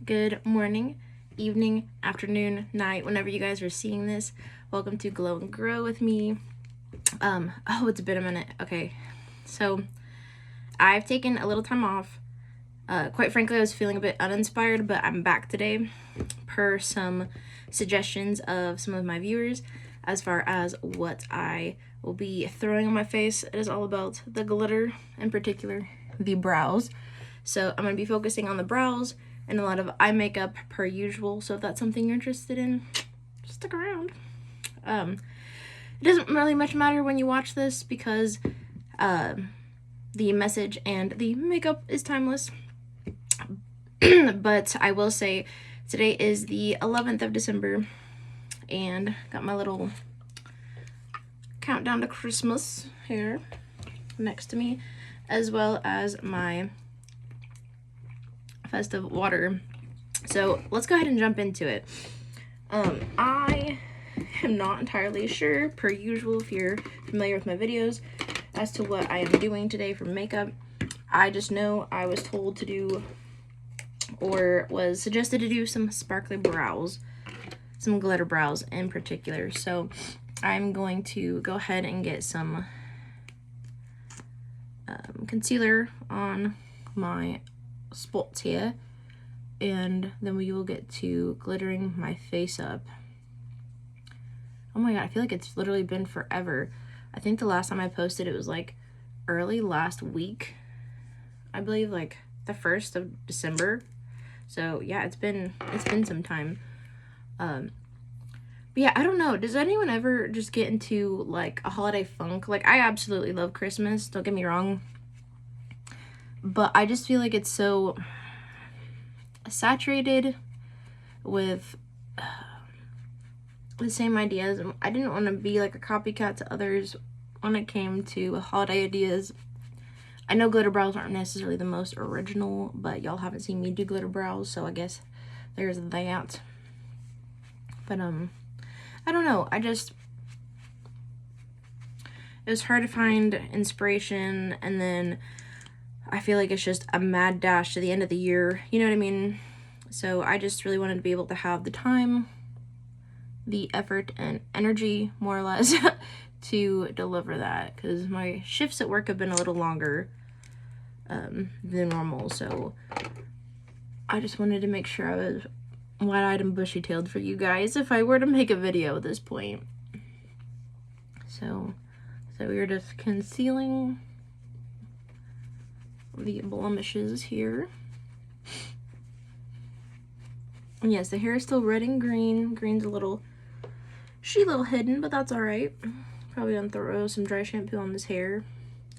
good morning, evening, afternoon, night, whenever you guys are seeing this. Welcome to Glow and Grow with me. Oh, it's been a minute. Okay, so I've taken a little time off. Quite frankly, I was feeling a bit uninspired, but I'm back today per some suggestions of some of my viewers as far as what I will be throwing on my face. It is all about the glitter, in particular, the brows. So I'm going to be focusing on the brows and a lot of eye makeup per usual. So if that's something you're interested in, stick around. It doesn't really much matter when you watch this because the message and the makeup is timeless. But I will say today is the 11th of December and got my little countdown to Christmas here next to me, as well as my festive water. So let's go ahead and jump into it. I am not entirely sure, per usual, if you're familiar with my videos, as to what I am doing today for makeup. I just know I was told to do, or was suggested to do, some sparkly brows, some glitter brows in particular. So I'm going to go ahead and get some concealer on my spots here, and then we will get to glittering my face up. Oh my god, I feel like it's literally been forever. I think the last time I posted it was like early last week, I believe, like the 1st of December. So yeah, it's been some time. But yeah, I don't know, does anyone ever just get into like a holiday funk? Like, I absolutely love Christmas, don't get me wrong, but I just feel like it's so saturated with the same ideas. I didn't want to be like a copycat to others when it came to holiday ideas. I know glitter brows aren't necessarily the most original, but y'all haven't seen me do glitter brows, so I guess there's that. But I don't know, it was hard to find inspiration, and then I feel like it's just a mad dash to the end of the year, you know what I mean? So I just really wanted to be able to have the time, the effort, and energy, more or less, to deliver that, because my shifts at work have been a little longer than normal, so I just wanted to make sure I was wide-eyed and bushy-tailed for you guys if I were to make a video at this point. So we're just concealing the blemishes here. And yes, the hair is still red and green. Green's a little hidden, but that's alright. Probably gonna throw some dry shampoo on this hair.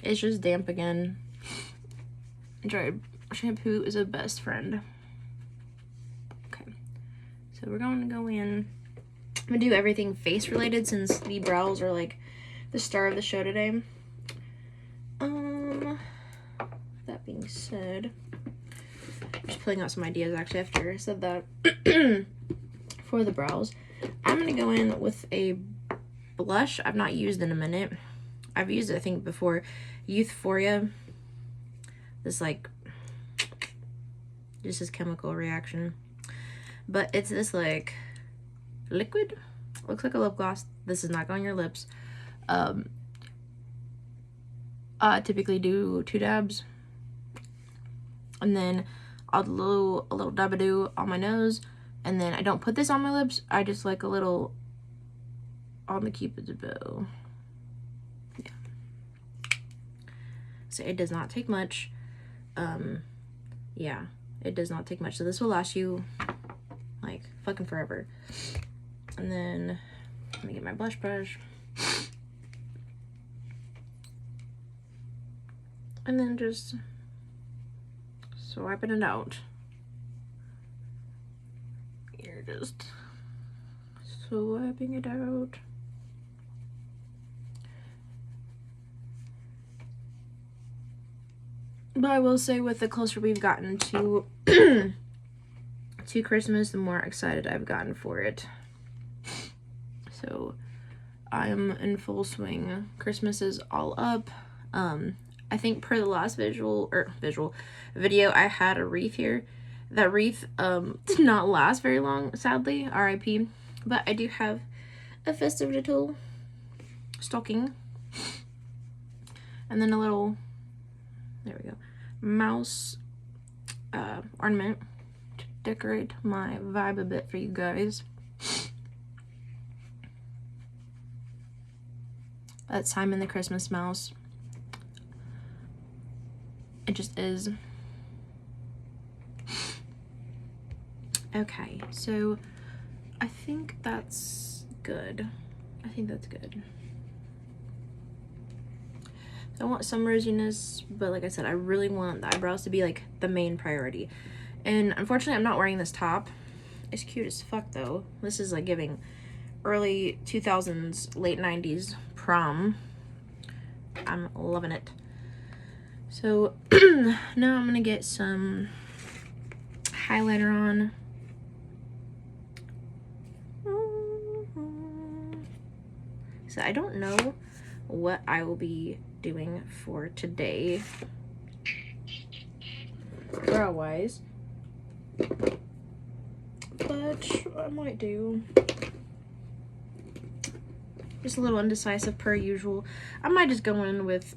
It's just damp again. Dry shampoo is a best friend. Okay, so we're going to go in. I'm gonna do everything face related since the brows are like the star of the show today. That being said, just pulling out some ideas actually after I said that. For the brows, I'm gonna go in with a blush I've not used in a minute. I've used it, I think, before. Youthforia. This, like, just this chemical reaction. But it's this, like, liquid. Looks like a lip gloss. This is not going on your lips. I typically do 2 dabs. And then I'll do a little dab-a-doo on my nose. And then I don't put this on my lips. I just like a little on the Cupid's bow. Yeah. So it does not take much. Yeah, it does not take much. So this will last you like fucking forever. And then let me get my blush brush. And then just swiping it out. You're just swiping it out. But I will say, with the closer we've gotten to to Christmas, the more excited I've gotten for it. So I'm in full swing. Christmas is all up. I think per the last video, I had a wreath here. That wreath did not last very long, sadly, RIP. But I do have a festive little stocking. And then a little, there we go, mouse ornament to decorate my vibe a bit for you guys. That's Simon the Christmas Mouse. It just is. Okay, so I think that's good. I think that's good. I want some rosiness, but like I said, I really want the eyebrows to be like the main priority. And unfortunately, I'm not wearing this top. It's cute as fuck though. This is like giving early 2000s, late 90s prom. I'm loving it. So now I'm gonna get some highlighter on. So I don't know what I will be doing for today brow wise, but I might do just a little indecisive per usual. I might just go in with,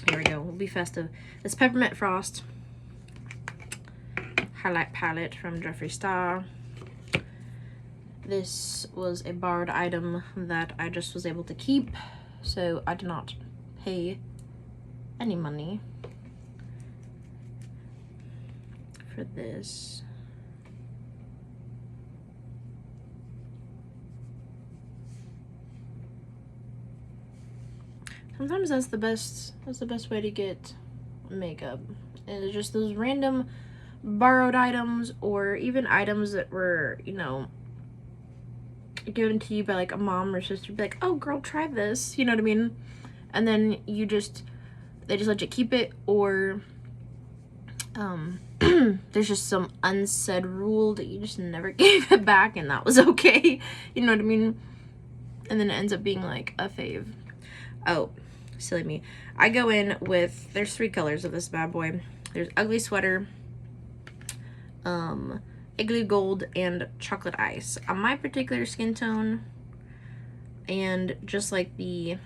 here we go, we'll be festive. This Peppermint Frost highlight palette from Jeffree Star. This was a borrowed item that I just was able to keep, so I did not pay any money for this. Sometimes that's the best way to get makeup. It's just those random borrowed items, or even items that were, you know, given to you by like a mom or sister, be like, oh girl, try this, you know what I mean? And then they just let you keep it, or there's just some unsaid rule that you just never gave it back, and that was okay, you know what I mean? And then it ends up being like a fave. Oh, silly me. I go in with, there's 3 colors of this bad boy. There's Ugly Sweater, Igloo Gold, and Chocolate Ice. On my particular skin tone, and just like the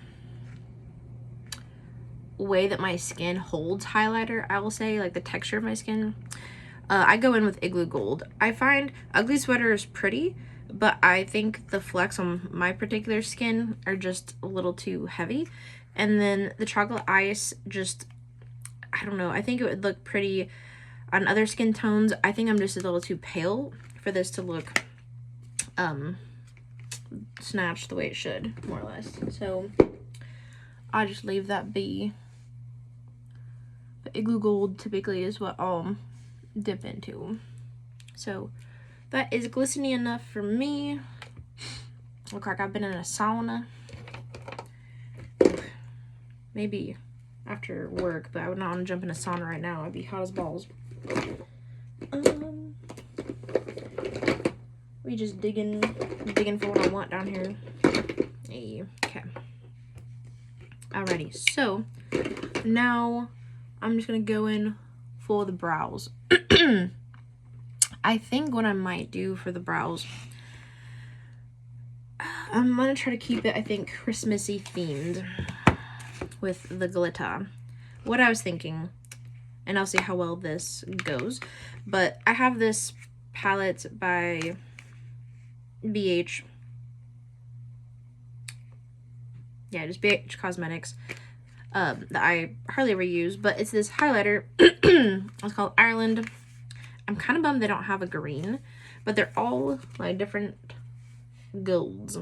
way that my skin holds highlighter, I will say, like the texture of my skin, I go in with Igloo Gold. I find Ugly Sweater is pretty, but I think the flecks on my particular skin are just a little too heavy. And then the Chocolate Ice, just, I don't know, I think it would look pretty on other skin tones. I think I'm just a little too pale for this to look snatched the way it should, more or less. So I'll just leave that be. But Igloo Gold typically is what I'll dip into. So that is glistening enough for me. Look like I've been in a sauna. Maybe after work, but I would not want to jump in a sauna right now. I'd be hot as balls. We just digging for what I want down here. Hey, okay. Alrighty, so now I'm just gonna go in for the brows. I think what I might do for the brows, I'm gonna try to keep it, I think, Christmassy themed with the glitter. What I was thinking, and I'll see how well this goes, but I have this palette by BH. Yeah, just BH Cosmetics, that I hardly ever use, but it's this highlighter. It's called Ireland. I'm kind of bummed they don't have a green, but they're all like different golds.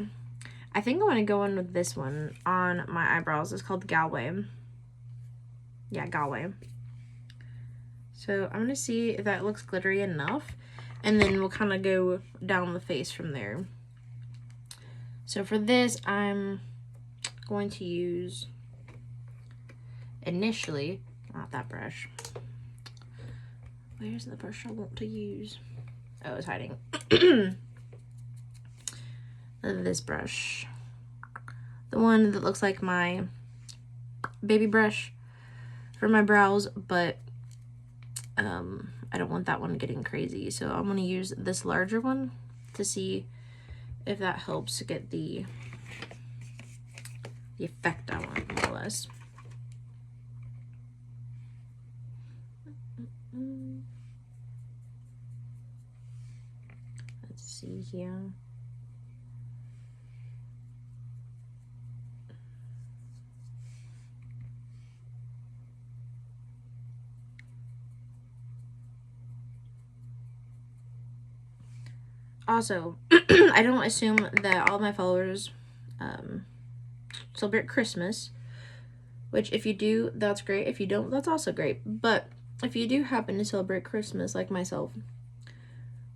I think I want to go in with this one on my eyebrows. It's called Galway. Yeah, Galway. So I'm going to see if that looks glittery enough, and then we'll kind of go down the face from there. So for this, I'm going to use, initially, not that brush. Where's the brush I want to use? Oh, it's hiding. This brush. The one that looks like my baby brush for my brows, but I don't want that one getting crazy. So I'm going to use this larger one to see if that helps get the effect I want, more or less. Let's see here. Also, I don't assume that all my followers celebrate Christmas, which if you do, that's great. If you don't, that's also great. But if you do happen to celebrate Christmas like myself,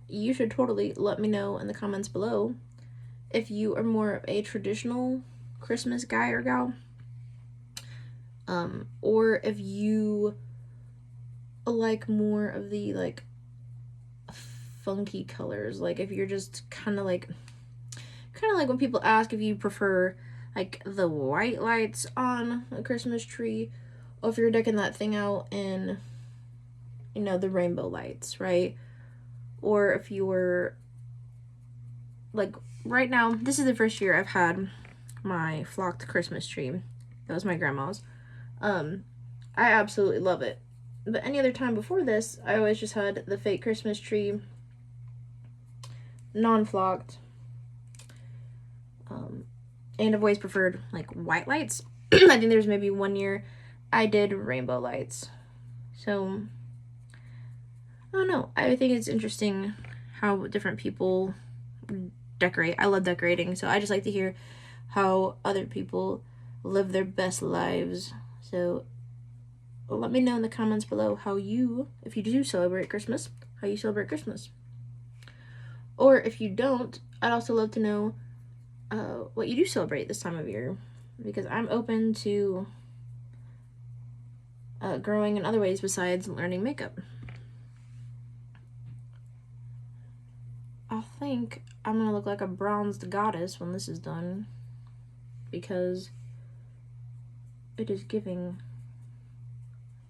you should totally let me know in the comments below if you are more of a traditional Christmas guy or gal, or if you like more of the like funky colors. Like if you're just kind of like when people ask if you prefer like the white lights on a Christmas tree, or if you're decking that thing out in, you know, the rainbow lights, right? Or if you were like, right now, this is the first year I've had my flocked Christmas tree. That was my grandma's. I absolutely love it. But any other time before this, I always just had the fake Christmas tree, non-flocked. And I've always preferred like white lights. I think there's maybe one year I did rainbow lights. So, I don't know. I think it's interesting how different people decorate. I love decorating, so I just like to hear how other people live their best lives. So, let me know in the comments below how you, if you do celebrate Christmas, how you celebrate Christmas. Or if you don't, I'd also love to know what you do celebrate this time of year, because I'm open to growing in other ways besides learning makeup. I think I'm gonna look like a bronzed goddess when this is done, because it is giving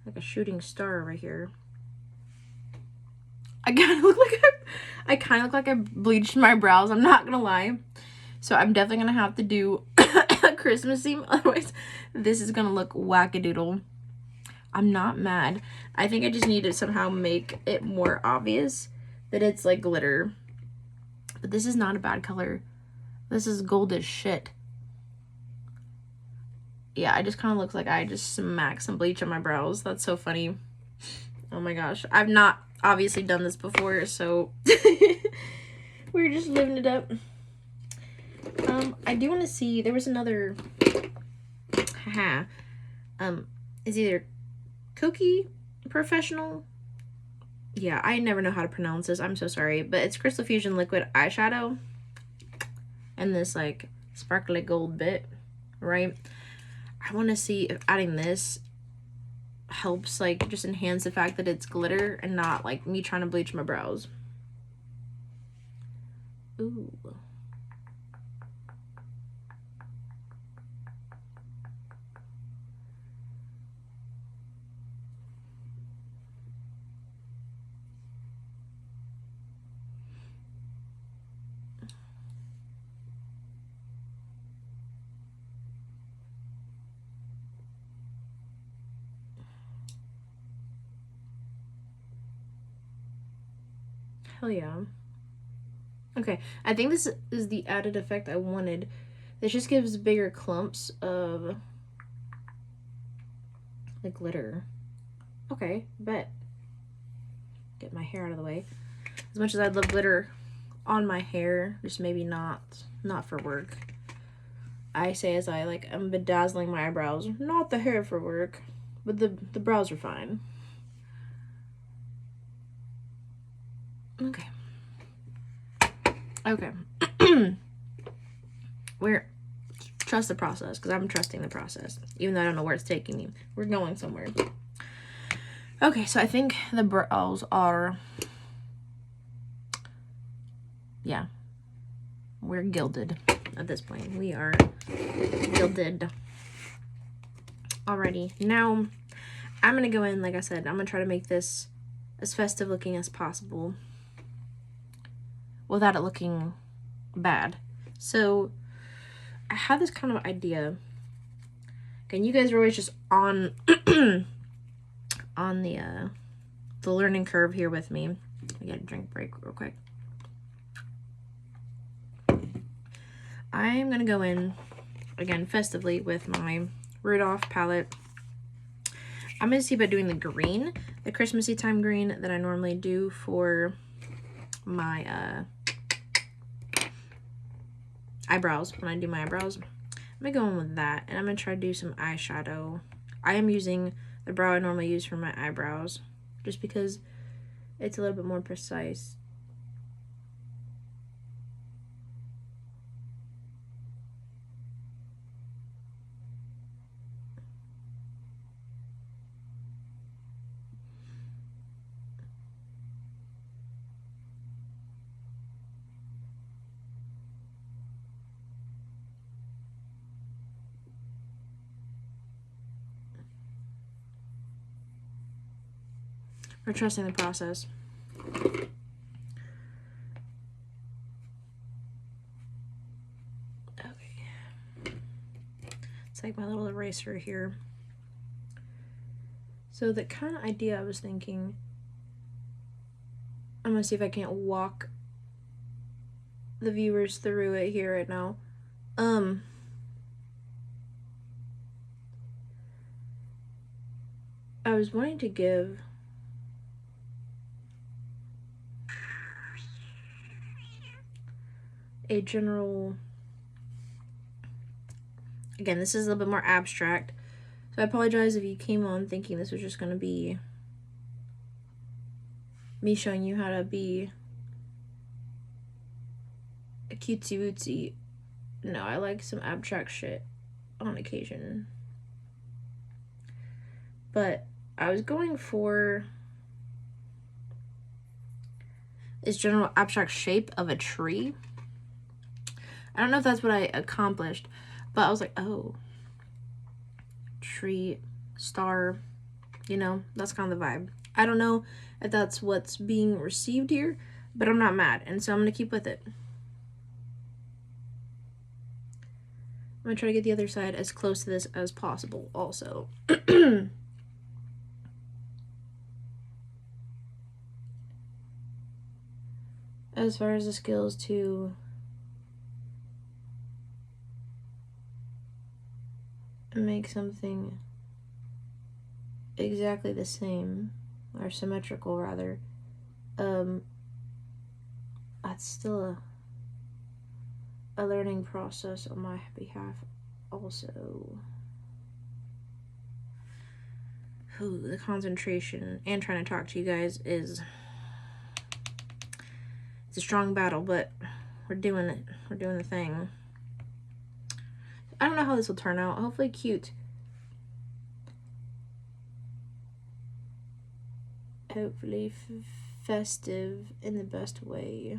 like a shooting star right here. I kind of look like I bleached my brows, I'm not gonna lie. So I'm definitely gonna have to do a Christmas theme, otherwise this is gonna look wackadoodle. I'm not mad. I think I just need to somehow make it more obvious that it's like glitter. But this is not a bad color. This is gold as shit. Yeah, I just kind of look like I just smacked some bleach on my brows. That's so funny. Oh my gosh. I've not obviously done this before, so we're just living it up. I do want to see, there was another, it's either Cookie Professional. Yeah, I never know how to pronounce this. I'm so sorry. But it's Crystal Fusion Liquid Eyeshadow. And this, like, sparkly gold bit, right? I want to see if adding this helps, like, just enhance the fact that it's glitter and not, like, me trying to bleach my brows. Ooh. Hell yeah. Okay, I think this is the added effect I wanted. This just gives bigger clumps of the glitter. Okay, bet. Get my hair out of the way. As much as I'd love glitter on my hair, just maybe not for work. I say as I like I'm bedazzling my eyebrows, not the hair for work, but the brows are fine. Okay. Okay. Trust the process, because I'm trusting the process, even though I don't know where it's taking me. We're going somewhere. Okay, so I think the brows are, yeah, we're gilded at this point. We are gilded. Alrighty, now I'm gonna go in, like I said, I'm gonna try to make this as festive looking as possible without it looking bad. So I had this kind of idea. And you guys are always just on on the learning curve here with me. I get a drink break real quick. I'm gonna go in again festively with my Rudolph palette. I'm gonna see about doing the green, the Christmassy time green that I normally do for my eyebrows, when I do my eyebrows. I'm gonna go in with that, and I'm gonna try to do some eyeshadow. I am using the brow I normally use for my eyebrows, just because it's a little bit more precise. We're trusting the process. Okay. It's like my little eraser here. So the kind of idea I was thinking, I'm gonna see if I can't walk the viewers through it here right now. I was wanting to give a general, again, this is a little bit more abstract, so I apologize if you came on thinking this was just going to be me showing you how to be a cutesy wootsy. No, I like some abstract shit on occasion. But I was going for this general abstract shape of a tree. I don't know if that's what I accomplished, but I was like, oh, tree, star, you know, that's kind of the vibe. I don't know if that's what's being received here, but I'm not mad, and so I'm going to keep with it. I'm going to try to get the other side as close to this as possible also. As far as the skills to make something exactly the same, or symmetrical rather, that's still a learning process on my behalf also. Ooh, the concentration and trying to talk to you guys it's a strong battle, but we're doing it. We're doing the thing. I don't know how this will turn out. Hopefully cute. Hopefully festive in the best way.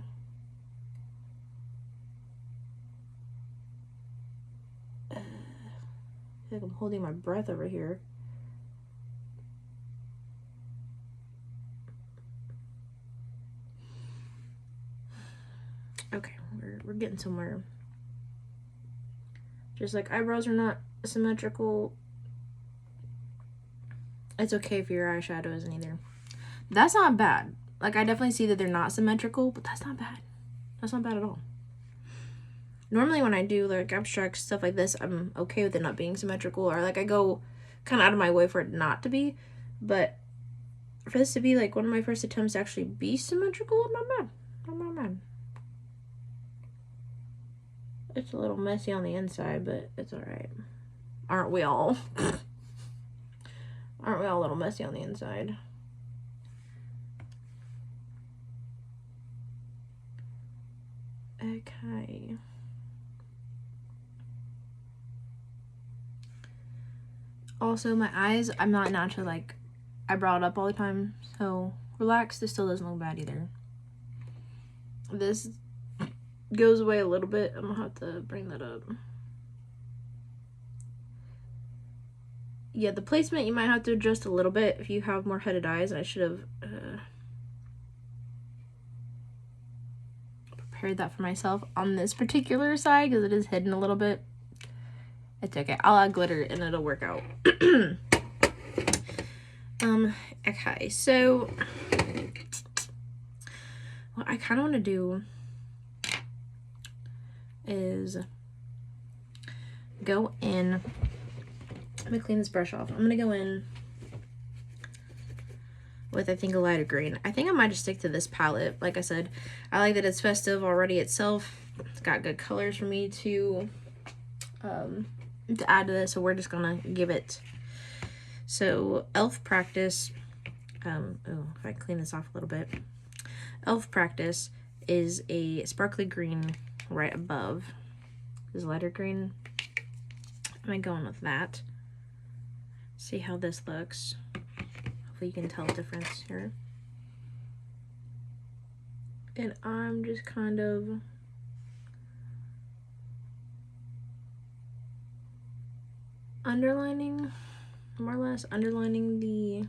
I feel like I'm holding my breath over here. Okay, we're getting somewhere. Just like eyebrows are not symmetrical, it's okay if your eyeshadow isn't either. That's not bad. Like, I definitely see that they're not symmetrical, but that's not bad. That's not bad at all. Normally when I do like abstract stuff like this, I'm okay with it not being symmetrical, or like I go kind of out of my way for it not to be. But for this to be like one of my first attempts to actually be symmetrical, I'm not mad. I'm not mad. It's a little messy on the inside, but it's alright. Aren't we all? Aren't we all a little messy on the inside? Okay. Also, my eyes, I'm not naturally like eyebrow it up all the time, so relax. This still doesn't look bad either. This goes away a little bit. I'm gonna have to bring that up. yeah, the placement you might have to adjust a little bit if you have more headed eyes. I should have prepared that for myself on this particular side because it is hidden a little bit. It's okay. I'll add glitter and it'll work out. Okay, so what I kind of want to do is go in. Let me clean this brush off. I'm gonna go in with, I think, a lighter green. I think I might just stick to this palette. Like I said, I like that it's festive already itself. It's got good colors for me to add to this, so we're just gonna give it. So Elf Practice, oh, if I clean this off a little bit. Elf Practice is a sparkly green right above. This lighter green. I'm going with that. See how this looks. Hopefully you can tell the difference here. And I'm just kind of underlining, more or less underlining the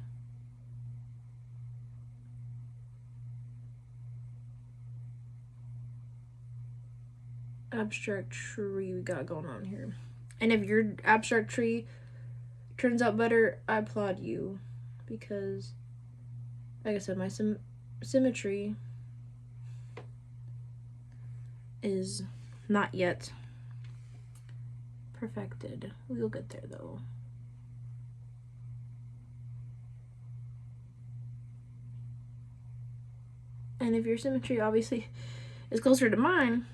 abstract tree we got going on here. And if your abstract tree turns out better, I applaud you, because like I said, my symmetry is not yet perfected. We'll get there though. And if your symmetry obviously is closer to mine,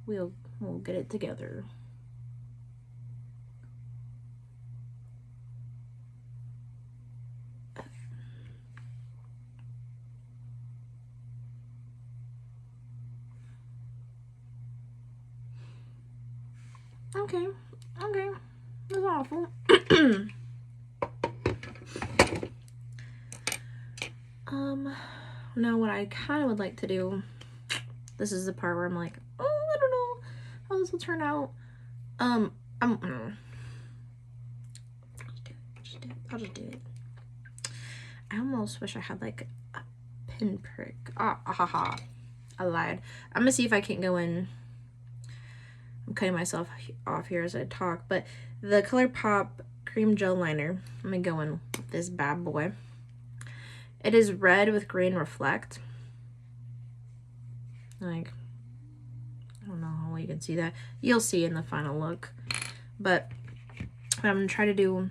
we'll get it together. Okay, that's awful. Now what I kind of would like to do, this is the part where I'm like, oh, I don't know how this will turn out. I'll just do it. I almost wish I had like a pinprick. I lied. I'm gonna see if I can go in. I'm cutting myself off here as I talk, but the ColourPop cream gel liner, I'm gonna go in with this bad boy. It is red with green reflect. Like, I don't know how well you can see that. You'll see in the final look. But what I'm gonna try to do,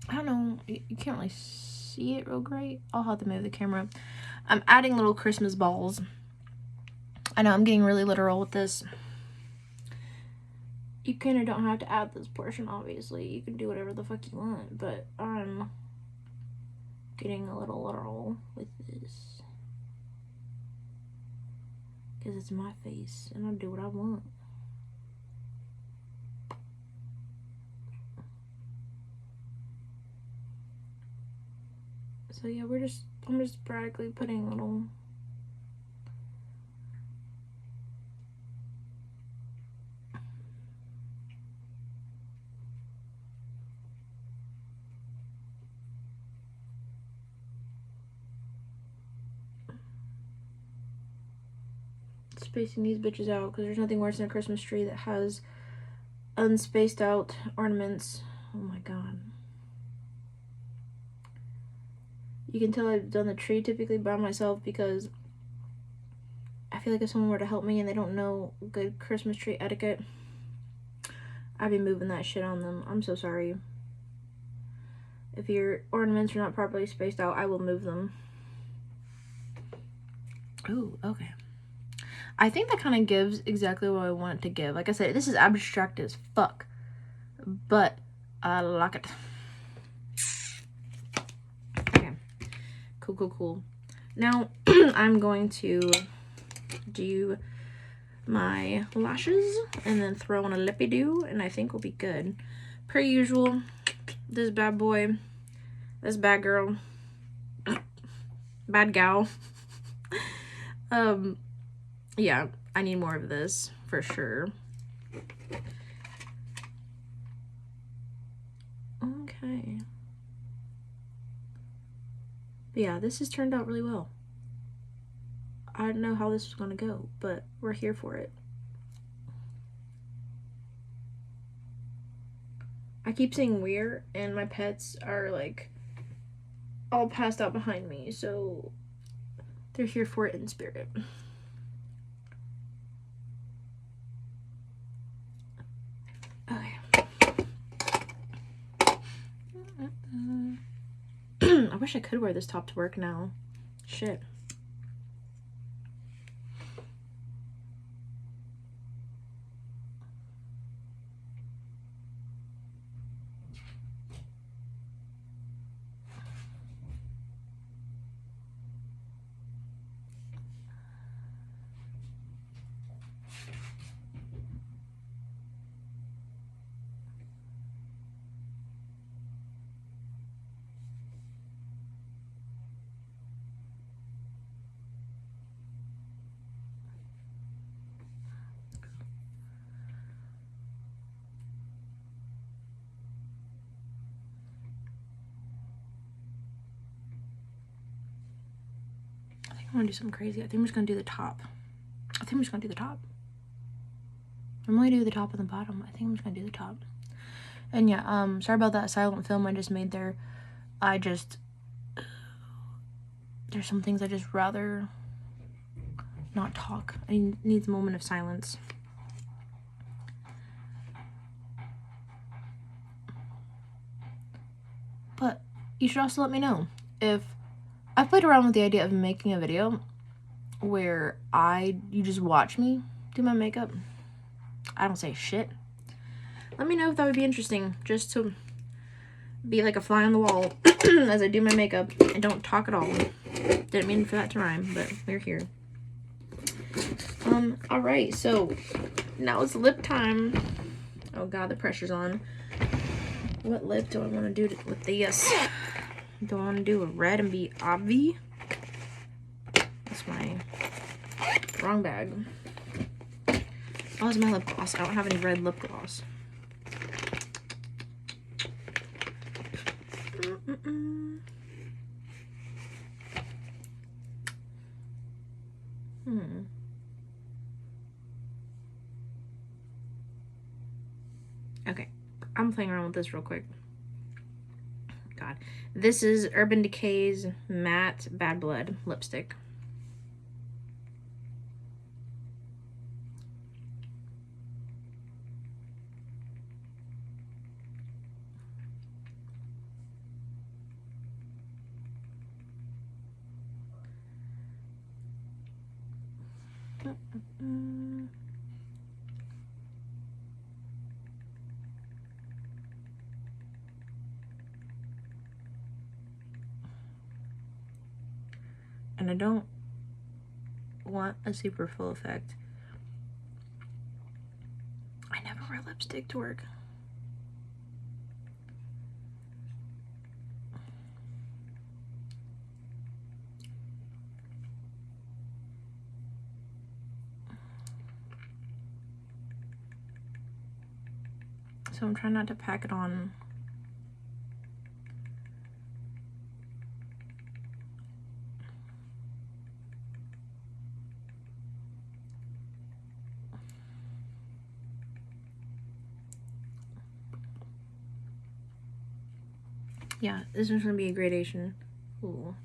I don't know, you can't really see it real great. I'll have to move the camera. I'm adding little Christmas balls. I know I'm getting really literal with this. You kind of don't have to add this portion, obviously. You can do whatever the fuck you want, but I'm getting a little literal with this. Because it's my face, and I do what I want. So yeah, I'm just sporadically putting little spacing these bitches out, because there's nothing worse than a Christmas tree that has unspaced out ornaments. Oh my god. You can tell I've done the tree typically by myself, because I feel like if someone were to help me and they don't know good Christmas tree etiquette, I'd be moving that shit on them. I'm so sorry. If your ornaments are not properly spaced out, I will move them. Ooh, okay. I think that kind of gives exactly what I want it to give. Like I said, this is abstract as fuck. but I like it. Okay, cool. Now I'm going to do my lashes and then throw on a lippy do, and I think we'll be good. Per usual, this bad boy, this bad girl, bad gal. Yeah, I need more of this for sure. Okay. But yeah, this has turned out really well. I don't know how this is gonna go, but we're here for it. I keep saying we're, and my pets are like all passed out behind me, so they're here for it in spirit. Okay. I wish I could wear this top to work now. Shit. I'm gonna do something crazy. I think I'm just gonna do the top. I'm only do the top and the bottom. I think I'm just gonna do the top. And yeah, sorry about that silent film I just made there. There's some things I just rather not talk. I need a moment of silence. But you should also let me know if I've played around with the idea of making a video where you just watch me do my makeup. I don't say shit. Let me know if that would be interesting, just to be like a fly on the wall as I do my makeup and don't talk at all. Didn't mean for that to rhyme, but we're here. Alright, so now it's lip time. Oh god, the pressure's on. What lip do I want to do with this? Do I want to do a red and be obvi? That's my wrong bag. Oh, it's my lip gloss. I don't have any red lip gloss. Okay, I'm playing around with this real quick. God, this is Urban Decay's Matte Bad Blood lipstick. And I don't want a super full effect. I never wear lipstick to work. So I'm trying not to pack it on. Yeah, this one's gonna be a gradation. Ooh,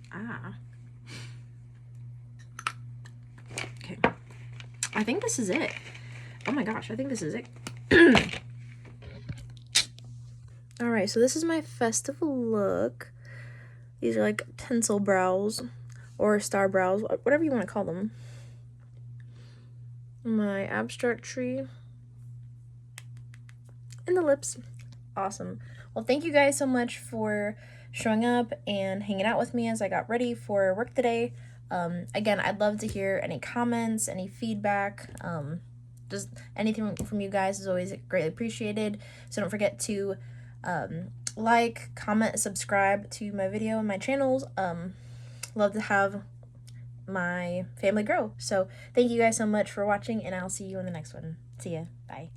Okay. I think this is it. Oh my gosh, I think this is it. Alright, so this is my festival look. These are like tinsel brows or star brows, whatever you want to call them. My abstract tree. And the lips. Awesome. Well, thank you guys so much for showing up and hanging out with me as I got ready for work today. Again, I'd love to hear any comments, any feedback. Just anything from you guys is always greatly appreciated. So don't forget to like, comment, subscribe to my video and my channels. Love to have my family grow. So thank you guys so much for watching, and I'll see you in the next one. See ya. Bye.